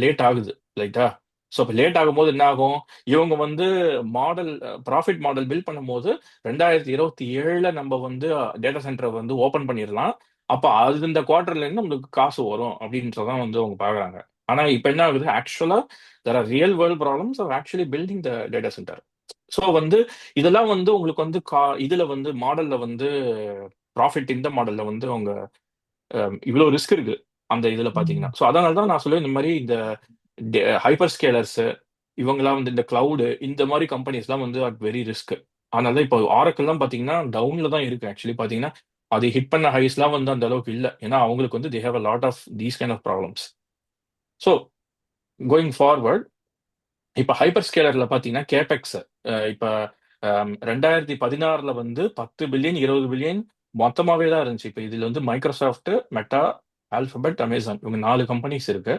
லேட் ஆகுது. ரைட்டா? ஸோ அப்ப லேட் ஆகும்போது என்ன ஆகும்? இவங்க வந்து மாடல் ப்ராஃபிட் மாடல் பில்ட் பண்ணும்போது 2027ல நம்ம வந்து டேட்டா சென்டர வந்து ஓப்பன் பண்ணிரலாம். அப்ப அது இந்த குவார்ட்டர்ல இருந்து நம்மளுக்கு காசு வரும் அப்படின்றதான் வந்து அவங்க பார்க்குறாங்க. ஆனா இப்ப என்ன ஆகுது? ஆக்சுவலா there are real world problems of actually building the data center. So வந்து இதெல்லாம் வந்து உங்களுக்கு வந்து இதுல வந்து மாடல்ல வந்து ப்ராஃபிட் இந்த மாடல்ல வந்து அவங்க இவ்வளோ ரிஸ்க் இருக்கு. அந்த இதுல பார்த்தீங்கன்னா. ம். ஸோ அதனால தான் நான் சொல்லுவேன் இந்த மாரி இந்த ஹைப்பர் ஸ்கேலர்ஸ் இவங்கலாம் வந்து இந்த கிளவுட் இந்த மாரி கம்பெனிஸ்லாம் வந்து அட் வெரி ரிஸ்க். அதனால தான் இப்போ ஆரக்கிள்லாம் பார்த்தீங்கன்னா, டவுன்ல தான் இருக்கு. ஆக்சுவலி பார்த்தீங்கன்னா, அது ஹிட் பண்ண ஹைஸ்லாம் வந்து அந்த அளவுக்கு இல்ல. ஏன்னா அவங்களுக்கு வந்து they have a lot of these kind of problems. So going forward இப்ப ஹைப்பர் ஸ்கேலர்ல பார்த்தீங்கன்னா, கேபெக்ஸ் இப்ப 2016ல வந்து 10 பில்லியன், 20 பில்லியன் மொத்தமாவே தான் இருந்துச்சு. இப்ப இதுல வந்து மைக்ரோசாஃப்ட், மெட்டா, ஆல்பபெட், அமேசான் இவங்க 4 கம்பெனிஸ் இருக்கு.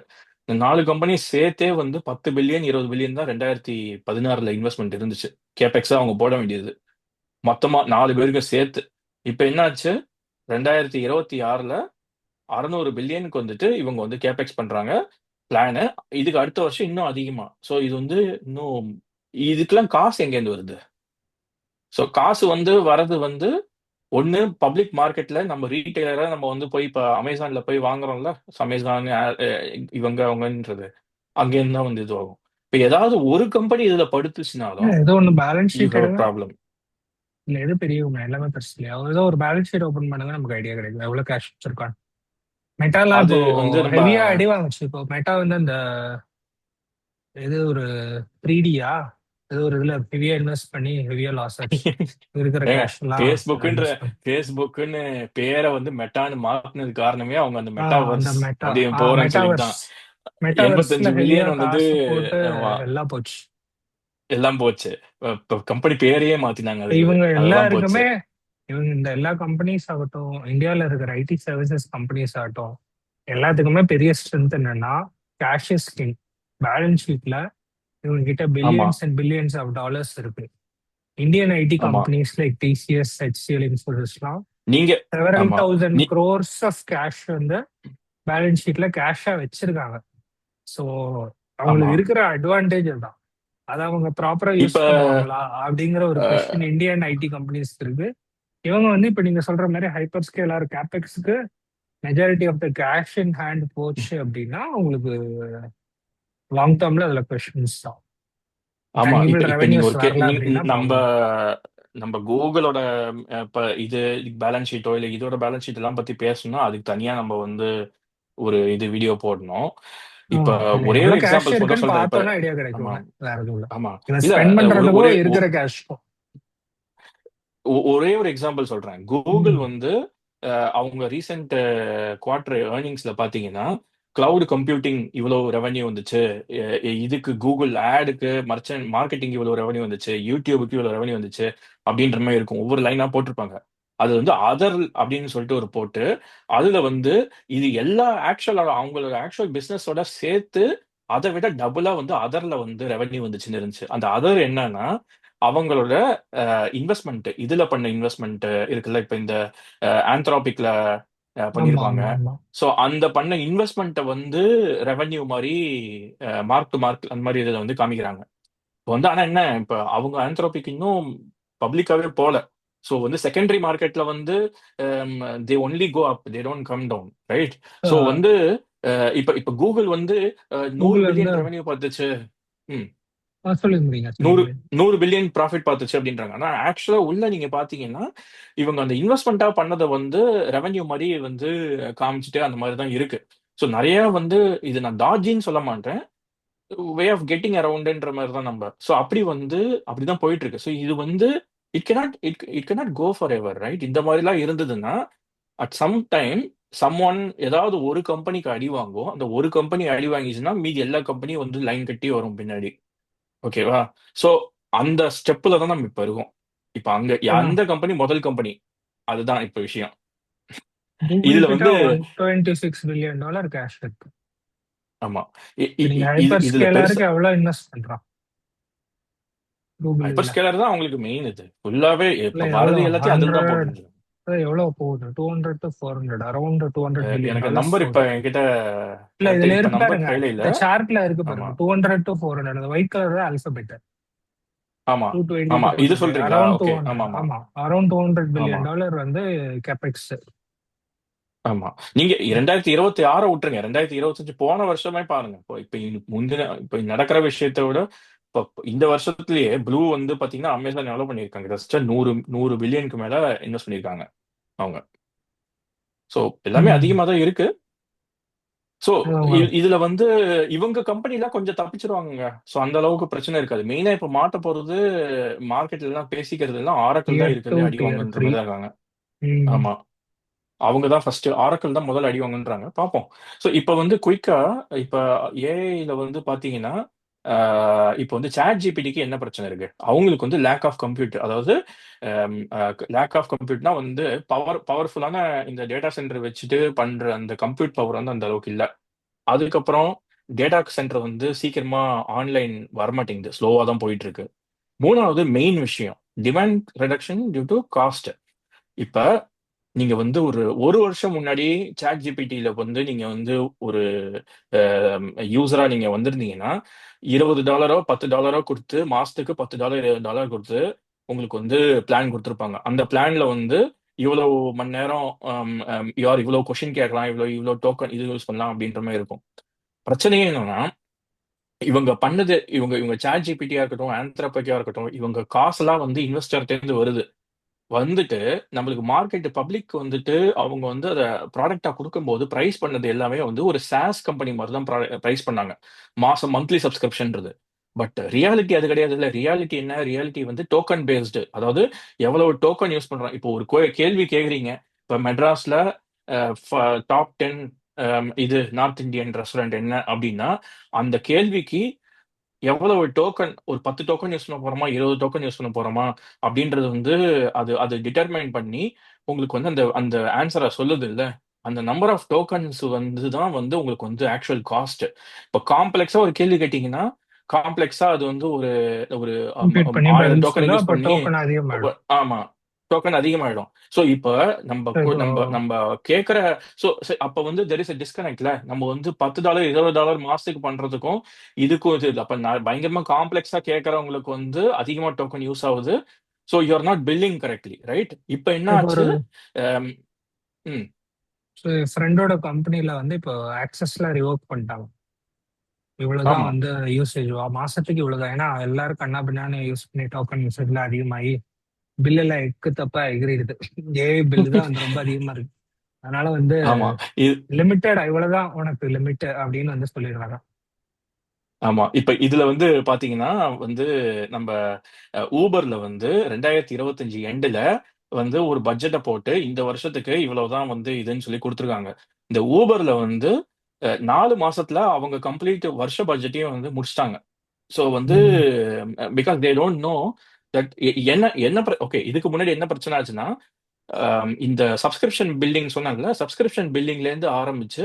இந்த 4 கம்பெனி சேர்த்தே வந்து 10 பில்லியன், 20 பில்லியன் தான் 2016ல இன்வெஸ்ட்மென்ட் இருந்துச்சு. கேபெக்ஸா அவங்க போட வேண்டியது. மொத்தமா 4 பேருக்கும் சேர்த்து. இப்ப என்னாச்சு? 2026ல 600 பில்லியனுக்கு வந்துட்டு இவங்க வந்து கேபெக்ஸ் பண்றாங்க. பிளானு. இதுக்கு அடுத்த வருஷம் இன்னும் அதிகமா. ஸோ இது வந்து இன்னும் இதுக்கெல்லாம் காசு எங்கேருந்து வருது? ஸோ காசு வந்து வரது வந்து ஒண்ணு பப்ளிக் மார்க்கெட்ல நம்ம ரீட்டெய்லரா நம்ம வந்து போய் இப்ப அமேசான்ல போய் வாங்குறோம்ல. அமேசான் இவங்க அவங்கன்றது. அங்கேருந்து தான் வந்து இதுவாகும். இப்ப ஏதாவது ஒரு கம்பெனி இதுல படுத்துச்சுனாலும் ஏதோ ஒன்று balance you sheet have a எடுங்க. ப்ராப்ளம். இல்ல எது பெரியவங்க எல்லாமே பிரச்சனை இல்லையா? ஏதோ ஒரு பேலன்ஸ் ஷீட் ஓபன் பண்ணுங்க, நமக்கு ஐடியா கிடைக்கும் எவ்வளவு கேஷ் வச்சிருக்கான். மெட்டாலாம் அது இப்போ வந்து நம்ம ஹெவியா அடி வாங்குச்சு. இப்போ மெட்டா வந்து அந்த ஏதோ ஒரு 3Dயா ஏதோ ஒரு இதுல ஹெவியா இன்வெஸ்ட் பண்ணி ஹெவியா லாஸ் ஆச்சு. இருக்கிற ஏங்க கேஷ் எல்லாம் ஃபேஸ்புக்குன்ற இன்வெஸ்ட் பண்ணி. ஃபேஸ்புக்குன்னு பேரை வந்து மெட்டான்னு மாத்துனது காரணமே அவங்க அந்த அந்த மெட்டாவர்ஸ் மெட்டா அப்படி போறேன்னு சொல்லிட்டு மெட்டாவர்ஸ் தான். மெட்டாவர்ஸ்ல 85 ஹெவியா பில்லியன் வந்தது. காசு போட்டு ஆமா, எல்லாம் போச்சு. எல்லாம் போச்சு. இப்ப கம்பெனி பேரையே மாத்தினாங்க இப்ப அதுக்கு. இவங்க அதெல்லாம் போச்சு. எல்லாருக்குமே இவங்க இந்த எல்லா கம்பெனிஸ் ஆகட்டும், இந்தியால இருக்கிற ஐடி சர்வீசஸ் கம்பெனிஸ் ஆகட்டும், எல்லாத்துக்குமே பெரிய ஸ்ட்ரென்த் என்னன்னா கேஷ் இஸ் கிங். பேலன்ஸ் ஷீட்ல இவங்க கிட்ட ஆமா, billions and billions of dollars இருக்கு. இந்தியன் ஐடி ஆமா. கம்பெனிஸ் லைக் டிசிஎஸ், ஹெச்சிஎல், இன்ஃபோசிஸ்லாம் நீங்க செவரல் ஆமா. தௌசண்ட் நீ க்ரோர்ஸ் ஆஃப் கேஷ் வந்து பேலன்ஸ் ஷீட்ல கேஷா வச்சிருக்காங்க. ஸோ ஆமா. அவங்களுக்கு இருக்கிற அட்வான்டேஜ் தான். அதை அவங்க ப்ராப்பரா யூஸ் இப்ப பண்ணுவாங்களா அப்படிங்கிற ஒரு கொஸ்டின் அஹ், இந்தியன் ஐடி கம்பெனிஸ்க்கு இருக்கு. இவங்க வந்து இப்ப நீங்க சொல்ற மாதிரி ஹைப்பர் ஸ்கேலர் கேபெக்ஸ்க்கு majority of the cash in hand போச்சு அப்படின்னா உங்களுக்கு லாங் டேர்ம்ல அதுல கொஸ்டின்ஸ் தான். ஆமா. இப்ப டேங்கிபிள் இப்ப நீங்க ரெவன்யூஸ் ஒரு வரல நீங்க அப்படின்னா நம்ம ப்ராப்ளம். நம்ம கூகுளோட இப்ப இது பேலன்ஸ் ஷீட்டோ இல்ல இதோட பேலன்ஸ் ஷீட் எல்லாம் பத்தி பேசணும்னா அதுக்கு தனியா நம்ம வந்து ஒரு இது வீடியோ போடணும். இப்ப இல்ல ஒரே ஒரு எவ்வளவு கேஷ் எக்ஸாம்பிள் மட்டும் இருக்குன்னு சொல்றேன். இப்ப பார்த்தோன்னா ஐடியா ஆமா, கிடைக்கும்ல, வேற எதுவும் இல்ல. ஆமா. இதை இல்ல ஸ்பெண்ட் ஒரு பண்றதுக்கோ ஒரே இருக்கிற கேஷ்க்கும். ஒரே ஒரு எக்ஸாம்பிள் சொல்றேன். கூகுள் வந்து அவங்க ரீசெண்ட் குவார்டர் ஏர்னிங்ஸ்ல பாத்தீங்கன்னா கிளவுட் கம்ப்யூட்டிங் இவ்வளவு ரெவன்யூ வந்துச்சு. இதுக்கு கூகுள் ஆடுக்கு மர்ச்சன்ட் மார்க்கெட்டிங் இவ்வளவு ரெவன்யூ வந்துச்சு, யூடியூபுக்கு இவ்வளவு ரெவன்யூ வந்துச்சு அப்படின்ற மாதிரி இருக்கும். ஒவ்வொரு லைனா போட்டிருப்பாங்க. அது வந்து அதர் அப்படின்னு சொல்லிட்டு ஒரு போட்டு அதுல வந்து இது எல்லா ஆக்சுவல் அவங்களோட ஆக்சுவல் பிசினஸோட சேர்த்து அதை விட டபுளா வந்து அதர்ல வந்து ரெவன்யூ வந்துச்சுன்னு இருந்துச்சு. அந்த அதர் என்னன்னா அவங்களோட இன்வெஸ்ட்மெண்ட் இதுல பண்ண இன்வெஸ்ட்மெண்ட் இருக்குல்ல. இப்ப இந்த ஆந்த்ராபிக்ல ஆமா பண்ணிருப்பாங்க. ஆமா ஆமா. ஸோ அந்த பண்ண இன்வெஸ்ட்மெண்ட்டை வந்து ரெவென்யூ மாதிரி மார்க் டு மார்க் அந்த மாதிரி இதுல வந்து காமிக்கிறாங்க. இப்போ வந்து ஆனா என்ன இப்ப அவங்க ஆந்த்ரோபிக் இன்னும் பப்ளிக்காவே போல. ஸோ வந்து செகண்டரி மார்க்கெட்ல வந்து they only go up, they don't come down, right? So வந்து இப்ப இப்ப கூகுள் வந்து 100 கூகுள் வந்து பில்லியன் ரெவென்யூ பார்த்துச்சு. ம். சொல்லுங்க முடியுங்க நூறு சொல்லுங்க. 100 பில்லியன் ப்ராஃபிட் பார்த்துச்சு அப்படின்றாங்க. ஆனா ஆக்சுவலா உள்ள நீங்க பாத்தீங்கன்னா இவங்க அந்த இன்வெஸ்ட்மெண்டா பண்ணதை வந்து ரெவென்யூ மாதிரி வந்து காமிச்சிட்டு அந்த மாதிரி தான் இருக்கு. ஸோ நிறைய வந்து இது நான் டாஜின்னு சொல்ல மாட்டேன், வே ஆஃப் கெட்டிங் அரவுண்ட்ன்ற மாதிரி தான் நம்ம. ஸோ அப்படி வந்து அப்படிதான் போயிட்டு இருக்கு. ஸோ இது வந்து it cannot go forever, right? இந்த மாதிரிலாம் இருந்ததுன்னா அட் சம் டைம் சம் ஏதாவது ஒரு கம்பெனிக்கு அடி வாங்கும். அந்த ஒரு கம்பெனி அடி வாங்கிச்சுன்னா மீதி எல்லா கம்பெனியும் வந்து லைன் கட்டி வரும் பின்னாடி. ஓகேவா? சோ அந்த ஸ்டெப்ல தான் நம்ம இப்ப இருக்கோம். இப்ப அங்க அந்த கம்பெனி முதல் கம்பெனி அதுதான் இப்ப விஷயம். கூகுள் இதுல கிட்ட வந்து $126 பில்லியன் கேஷ் இருக்கு. ஆமா. இப்ப நீங்க ஹைப்பர் இதுல பெருசா ஸ்கேலருக்கு எவ்வளவு இன்வெஸ்ட் பண்றான் ஹைப்பர் கூகுள்ல? ஸ்கேலர் தான் அவங்களுக்கு மெயின். இது ஃபுல்லாவே இல்ல இப்ப வரது எவ்வளவு எல்லாத்தையும் அதுல தான் 100, போட்டுருக்காங்க. எவ்வளவு போகுது? 200 to 400, அரௌண்ட் $200 எனக்கு பில்லியன் நம்பர் இப்ப போகுது. என்கிட்ட இல்ல கரெக்டா இதுல இப்ப இருக்கு நம்பர் பாருங்க, கையில இல்ல. இந்த சார்ட்ல இருக்கு ஆமா, பாருங்க, 200 to 400. அந்த ஒயிட் கலர் தான் அல்பபெட். ஆமா, டூ டுவெண்ட்டி ஆமா. டு இது ஃபோர் ஹண்ட்ரட் சொல்றீங்களா? Around two okay. ஆமா, ஹண்ட்ரட் ஆமா, ஆமா, அரௌண்ட் $200 ஆமா, பில்லியன் வந்து கேபெக்ஸ். ஆமா. நீங்க 2026 விட்டுருங்க. 2025 போன வருஷமே பாருங்க. இப்போ இப்ப முந்தின இப்ப நடக்கிற விஷயத்தை விட இப்ப இந்த வருஷத்துலயே ப்ளூ வந்து பாத்தீங்கன்னா அமேசான் எவ்வளவு பண்ணிருக்காங்க? ஜஸ்ட் 100 பில்லியனுக்கு மேல இன்வெஸ்ட் பண்ணிருக்காங்க அவங்க. சோ எல்லாமே ம். அதிகமா தான் இருக்கு. சோ அவங்க இதுல வந்து இவங்க கம்பெனி எல்லாம் கொஞ்சம் தப்பிச்சிருவாங்க. சோ அந்த அளவுக்கு பிரச்சனை இருக்காது. மெயினா இப்ப மாட்ட போறது மார்க்கெட்ல எல்லாம் பேசிக்கிறது எல்லாம் ஆரக்கிள் தான் tier 2 இருக்கிறதுலே அடி tier வாங்குன்ற 3. மாதிரி தான் இருக்காங்க. ம். ஆமா. அவங்க தான் ஃபர்ஸ்ட் ஆரக்கிள் தான் முதல்ல அடி வாங்குன்றாங்க. பார்ப்போம். ஸோ இப்போ வந்து குயிக்கா இப்போ ஏஐல வந்து பாத்தீங்கன்னா இப்போ வந்து சாட் ஜிபிடிக்கு என்ன பிரச்சனை இருக்கு? அவங்களுக்கு வந்து லேக் ஆஃப் கம்ப்யூட், அதாவது லேக் ஆஃப் கம்ப்யூட்னா வந்து பவர்ஃபுல்லான இந்த டேட்டா சென்டர் வச்சுட்டு பண்ற அந்த கம்ப்யூட் பவர் வந்து அந்த அளவுக்கு இல்ல. அதுக்கப்புறம் டேட்டா சென்டர் வந்து சீக்கிரமா ஆன்லைன் வரமாட்டேங்குது, ஸ்லோவா தான் போயிட்டு இருக்கு. மூணாவது மெயின் விஷயம், demand reduction due to cost. இப்ப நீங்க வந்து ஒரு ஒரு வருஷம் முன்னாடி சாட் ஜிபிடில வந்து நீங்க வந்து ஒரு யூசரா நீங்க வந்திருந்தீங்கன்னா $20 $10 கொடுத்து மாசத்துக்கு $10 $20 கொடுத்து உங்களுக்கு வந்து பிளான் கொடுத்துருப்பாங்க. அந்த பிளான்ல வந்து இவ்வளவு மணி நேரம் யார் இவ்வளவு கொஸ்டின் கேட்கலாம், இவ்வளவு இவ்வளவு டோக்கன் இது யூஸ் பண்ணலாம் அப்படின்ற மாதிரி இருக்கும். பிரச்சனையே என்னன்னா இவங்க பண்ணது இவங்க இவங்க சாட் ஜிபிடியா இருக்கட்டும், ஆந்த்ரோபிக்கா இருக்கட்டும், இவங்க காசெல்லாம் வந்து இன்வெஸ்டர்ட்ட இருந்து வருது. வந்துட்டு நம்மளுக்கு மார்க்கெட் பப்ளிக் வந்துட்டு அவங்க வந்து அதை ப்ராடக்டா கொடுக்கும்போது பிரைஸ் பண்ணது எல்லாமே வந்து ஒரு சாஸ் கம்பெனி மாதிரி தான் பிரைஸ் பண்ணாங்க. மாசம் மந்த்லி சப்ஸ்கிரிப்ஷன்றது. பட் ரியாலிட்டி அது கிடையாது. இல்ல ரியாலிட்டி என்ன? ரியாலிட்டி வந்து டோக்கன் பேஸ்டு. அதாவது எவ்வளவு டோக்கன் யூஸ் பண்றோம். இப்போ ஒரு கேள்வி கேக்குறீங்க. இப்ப மெட்ராஸ்ல டாப் 10 இது நார்த் இந்தியன் ரெஸ்டாரண்ட் என்ன அப்படின்னா, அந்த கேள்விக்கு எவ்வளவு டோக்கன், ஒரு 10 டோக்கன் யூஸ் பண்ண போறோமா, 20 டோக்கன் யூஸ் பண்ண போறோமா அப்படின்றது வந்து அது அது டிட்டர்மைன் பண்ணி உங்களுக்கு வந்து அந்த அந்த ஆன்சரை சொல்லுது இல்ல. அந்த நம்பர் ஆஃப் டோக்கன்ஸ் வந்து தான் வந்து உங்களுக்கு வந்து ஆக்சுவல் காஸ்ட். இப்போ காம்ப்ளெக்ஸா ஒரு கேள்வி கேட்டீங்கன்னா, காம்ப்ளெக்ஸா அது வந்து ஒரு ஒரு கம்ப்யூட் பண்ணி 1000 பதில் டோக்கன் சொல்ல யூஸ் அப்ப பண்ணி டோக்கன் அதிகமாயிடும். ஆமா டோக்கன் அதிகமாயிடும். ஸோ இப்போ நம்ம So இப்போ நம்ம நம்ம கேட்கிற ஸோ அப்ப வந்து தெர் இஸ் a டிஸ்கனெக்ட்ல. நம்ம வந்து $10 $20 மாசத்துக்கு பண்றதுக்கும் இதுக்கும் இது அப்ப பயங்கரமா காம்ப்ளெக்ஸா கேட்கறவங்களுக்கு வந்து அதிகமா டோக்கன் யூஸ் ஆகுது. So you are not billing correctly right. இப்ப என்ன இப்போ ஒரு ஆச்சு? அம், ம், ஃப்ரெண்டோட கம்பெனில வந்து இப்போ ஆக்சஸ்ல ரிவோக் பண்ணிட்டாங்க. இவ்வளவுதான் ஆமா. வந்து யூசேஜ் மாசத்துக்கு இவ்வளவுதான். ஏன்னா எல்லாரும் கண்ணா பின்னான்னு யூஸ் பண்ணி டோக்கன் யூசேஜ்ல அதிகமாகி பில் எல்லாம் எக்கு தப்பா எகிரிடுது. ஏஐ பில்லு தான் வந்து ரொம்ப அதிகமா இருக்கு. அதனால வந்து ஆமா. இது லிமிட்டட் இவ்வளவுதான் உனக்கு லிமிட் அப்படின்னு வந்து சொல்லிடுறாங்க. ஆமா. இப்ப இதுல வந்து பாத்தீங்கன்னா வந்து நம்ம ஊபர்ல வந்து 2025 எண்டுல வந்து ஒரு பட்ஜெட்ட போட்டு இந்த வருஷத்துக்கு இவ்வளவுதான் வந்து இதுன்னு சொல்லி கொடுத்துருக்காங்க. இந்த ஊபர்ல வந்து 4 மாசத்துல அவங்க கம்ப்ளீட் வருஷ பட்ஜெட்டையும் வந்து முடிச்சிட்டாங்க. ஸோ வந்து ம். Because they don't know that என்ன என்ன ஓகே இதுக்கு முன்னாடி என்ன பிரச்சனை ஆச்சுன்னா, இந்த சப்ஸ்கிரிப்ஷன் பில்டிங் சொன்னாங்கல்ல, சப்ஸ்கிரிப்ஷன் பில்டிங்ல இருந்து ஆரம்பிச்சு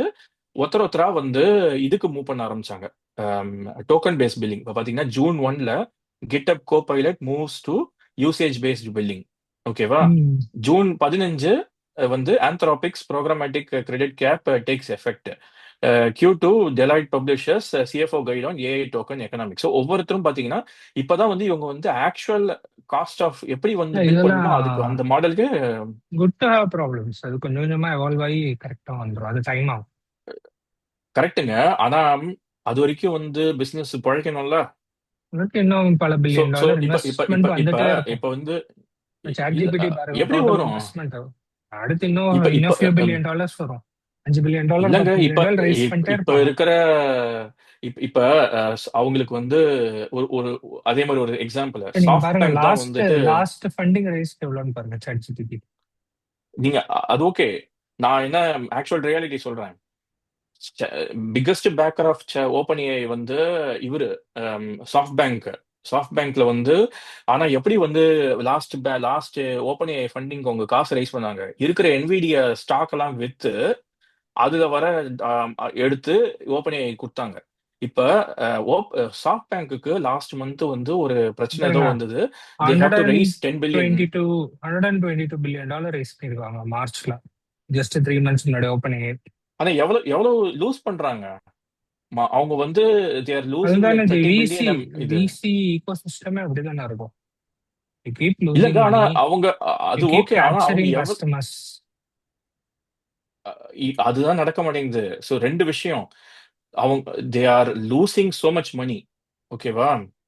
ஒருத்தர் ஒருத்தரா வந்து இதுக்கு மூவ் பண்ண ஆரம்பிச்சாங்க. Token based billing. இப்போ பாத்தீங்கன்னா ஜூன் 1ல GitHub Copilot moves to usage based billing. ஓகேவா? ம். ஜூன் 15 வந்து Anthropic's programmatic credit cap takes effect. Q2 Deloitte publishers CFO guide on AI token economics. So ஒவ்வொருத்தரும் பாத்தீங்கன்னா இப்பதான் வந்து இவங்க வந்து ஆக்சுவல் காஸ்ட் ஆஃப் எப்படி வந்து பில் இதெல்லாம் பண்ணணும் அதுக்கு அந்த மாடலுக்கு குட் டு ஹேவ் ப்ராப்ளம்ஸ். அது கொஞ்சம் கொஞ்சமா எவால்வ் ஆகி கரெக்டா வந்துடும். அது டைம் ஆகும். கரெக்ட்டுங்க. ஆனா அது வரைக்கும் வந்து பிசினஸ் பிழைக்கணும்ல. அதுக்கு இன்னும் பல சோ பில்லியன் சோ டாலர் இப்ப இப்ப இப்ப இன்வெஸ்ட்மெண்ட் இப்ப வந்துட்டே இருக்கும். இப்ப வந்து சாட் இல்ல ஜிபிடி பாருங்க, எப்படி டோட்டல் வரும்? இன்வெஸ்ட்மெண்ட் அடுத்து இன்னும் இப்ப இப்ப இன்னும் ஃபியூ பில்லியன் டாலர்ஸ் வரும். $5 பில்லியன் இல்லங்க. 10 பில்லியன் ரைஸ் பண்ணிட்டே இப்ப இருப்பாங்க. இருக்கிற இப்ப அவங்களுக்கு வந்து ஒரு ஒரு அதே மாதிரி ஒரு எக்ஸாம்பிள் இப்ப நீங்க சாஃப்ட் பாருங்க, பேங்க் தான் லாஸ்ட் வந்துட்டு. லாஸ்ட் ஃபண்டிங் ரைஸ் எவ்வளோன்னு பாருங்க சாட் ஜிபிடி. நீங்க அது ஓகே. நான் என்ன ஆக்சுவல் ரியாலிட்டி சொல்றேன். Biggest backer of Open AI வந்து இவரு சாஃப்ட் பேங்க். சாஃப்ட் பேங்க்ல வந்து ஆனா எப்படி வந்து லாஸ்ட் ஓப்பன் ஏஐ ஃபண்டிங் அவங்க காசு ரைஸ் பண்ணாங்க. இருக்கிற NVIDIA ஸ்டாக் எல்லாம் வித்து அதுல வர எடுத்து ஓப்பன் ஏஐ கொடுத்தாங்க. இப்ப சாஃப்ட் பேங்க்குக்கு லாஸ்ட் மந்த் வந்து ஒரு பிரச்சனை ஏதோ பாருங்க, வந்தது. They hundred have to and raise 10 billion. Twenty two $122 billion raise பண்ணிருக்காங்க மார்ச்ல. ஜஸ்ட் 3 months முன்னாடி ஓப்பன். ஆனா எவ்வளவு எவ்வளவு லூஸ் பண்றாங்க. அவங்க வந்து தே ஆர் லூசிங் அதுதானே லைக் இது 30 பில்லியன் இது. விசி ஈகோ சிஸ்டமே அப்படிதானே இருக்கும். யூ கீப் இல்லங்க. லூசிங் ஆனா மணி, அவங்க யூ அது கீப் ஓகே. ஆனா அவங்க கேப்சரிங் எவ்வளவு கஸ்டமர்ஸ். அதுதான் நடக்க மாட்டேங்குது. ஸோ ரெண்டு விஷயம். அவங்க they are losing so much money. ஓகேவா?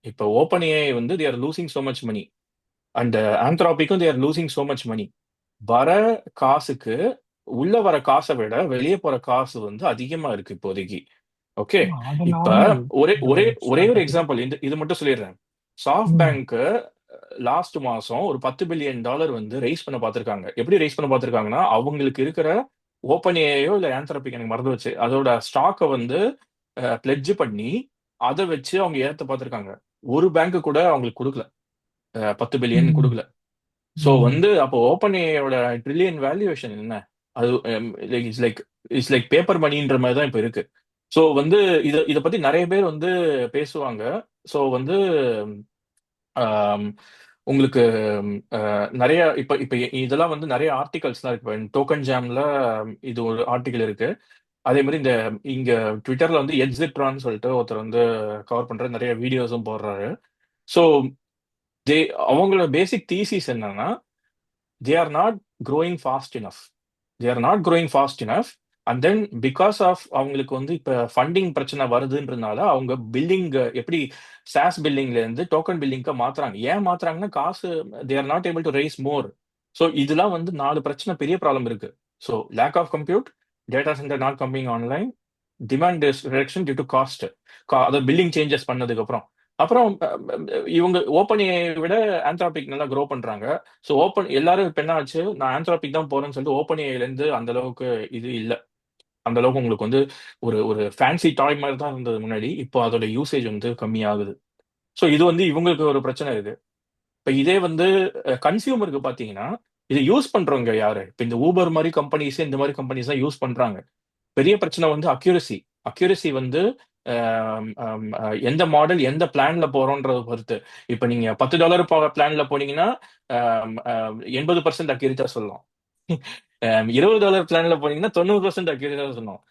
இப்போ ஓப்பன் ஏஐ வந்து they are losing so much money. And ஆந்த்ராபிக்கும் they are losing so much money. வர காசுக்கு உள்ள வர காசை விட வெளியே போற காசு வந்து அதிகமா இருக்கு இப்போதைக்கு. ஓகே. அது இப்ப நார்மல். ஒரே அது ஒரே ஒரே ஸ்டார்ட் ஒரு அப்ல. எக்ஸாம்பிள் இது மட்டும் சொல்லிடுறேன். சாஃப்ட் பேங்க் லாஸ்ட் மாசம் ஒரு $10 பில்லியன் வந்து ரைஸ் பண்ண பார்த்திருக்காங்க. எப்படி ரைஸ் பண்ண பார்த்திருக்காங்கன்னா, அவங்களுக்கு இருக்கிற ஓப்பன் ஏஐயோ இல்ல ஆந்த்ரோபிக் எனக்கு மறந்து வச்சு அதோட ஸ்டாக்கை வந்து பிளெட்ஜ் பண்ணி அதை வச்சு அவங்க ஏத்த பார்த்திருக்காங்க. ஒரு பேங்க் கூட அவங்களுக்கு கொடுக்கல. 10 பில்லியன் கொடுக்கல. ஸோ வந்து அப்போ ஓப்பன் ஏஐயோட ட்ரில்லியன் வேல்யூவேஷன் என்ன? அது it's like it's like paper மணின்ற மாதிரி தான் இப்போ இருக்கு. ஸோ வந்து இதை பத்தி நிறைய பேர் வந்து பேசுவாங்க. ஸோ வந்து ஆம், உங்களுக்கு நிறைய இப்ப இப்ப இதெல்லாம் வந்து நிறைய ஆர்டிகல்ஸ்லாம் இருக்கு. டோக்கன் ஜாம்ல இது ஒரு ஆர்டிகல் இருக்கு. அதே மாதிரி இந்த இங்க ட்விட்டர்ல வந்து எக்ஸிட்ரான்னு சொல்லிட்டு ஒருத்தர் வந்து கவர் பண்ற நிறைய வீடியோஸும் போடுறாரு. ஸோ தே அவங்களோட பேசிக் தீசிஸ் என்னன்னா, they are not growing fast enough. They are not growing fast enough. And then because of அவங்களுக்கு வந்து இப்ப ஃபண்டிங் பிரச்சனை வருதுன்றதுனால அவங்க பில்டிங் எப்படி சாஸ் பில்டிங்ல இருந்து டோக்கன் பில்டிங்க்கு மாத்துறாங்க. ஏன் மாத்துறாங்கன்னா காசு they are not able to raise more. So இதெல்லாம் வந்து 4 பிரச்சனை, பெரிய ப்ராப்ளம் இருக்கு. So lack of compute, data center not coming online, demand reduction due to cost, அதாவது பில்லிங் சேஞ்சஸ் பண்ணதுக்கு அப்புறம். அப்புறம் இவங்க ஓப்பன் ஏஐ விட ஆந்த்ராபிக் நல்லா க்ரோ பண்றாங்க. ஸோ ஓப்பன் எல்லாரும் இப்ப என்ன ஆச்சு, நான் ஆந்த்ராபிக் தான் போறேன்னு சொல்லிட்டு ஓப்பன் ஏஐல இருந்து அந்த அளவுக்கு இது இல்ல. அந்த அளவுக்கு உங்களுக்கு வந்து ஒரு ஒரு ஃபேன்சி டாய் மாதிரி தான் இருந்தது முன்னாடி. இப்போ அதோட யூசேஜ் வந்து கம்மியாகுது. ஸோ இது வந்து இவங்களுக்கு ஒரு பிரச்சனை இருக்கு. இப்ப இதே வந்து கன்சியூமருக்கு பாத்தீங்கன்னா, இதை யூஸ் பண்றவங்க யாரு? இப்ப இந்த ஊபர் மாதிரி கம்பெனிஸ், இந்த மாதிரி கம்பெனிஸ் தான் யூஸ் பண்றாங்க. பெரிய பிரச்சனை வந்து அக்யூரசி. அக்யூரசி வந்து எந்த மாடல் எந்த பிளான்ல போறோன்றத பொறுத்து. இப்ப நீங்க $10 பிளான்ல போனீங்கன்னா 80% அக்யூரேட்டா சொல்லலாம். $20 பிளான்ல போனீங்கன்னா 90% அக்யூரேட்டா சொல்லலாம்.